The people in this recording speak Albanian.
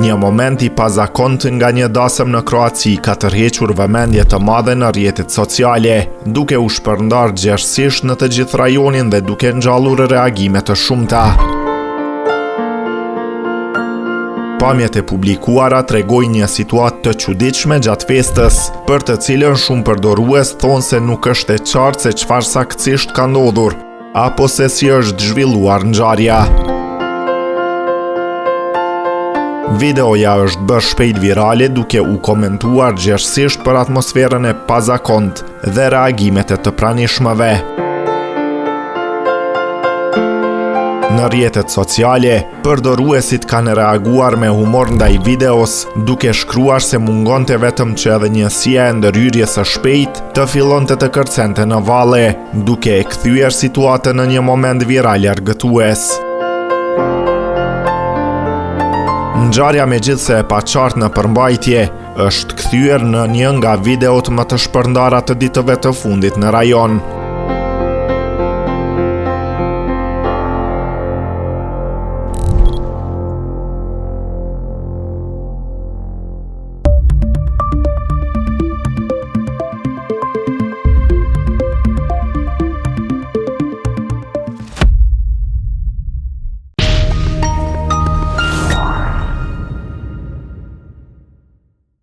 Një moment i pazakont nga një dasëm në Kroaci ka tërhequr vëmendje të madhe në rrjetet sociale, duke u shpërndar gjerësisht në të gjithë rajonin dhe duke ngjallur reagime të shumta. Pamjet e publikuara tregojnë një situatë të çuditshme gjatë festës, për të cilën shumë përdorues thonë se nuk është e qartë se çfarë saktësisht ka ndodhur, apo se si është zhvilluar ngjarja. Videoja është bërë shpejt virale duke u komentuar gjerësisht për atmosferën e pazakont dhe reagimet e të pranishmëve. Në rrjetet sociale, përdoruesit kanë reaguar me humor ndaj videos, duke shkruar se mungonte vetëm që edhe njësia e ndërhyrjes së shpejtë të fillonte të kërcente në valle, duke e kthyer situatën në një moment viral argëtues. Ngjarja megjithse e paqartë në përmbajtje është kthyer në një nga videot më të shpërndara të ditëve të fundit në rajon.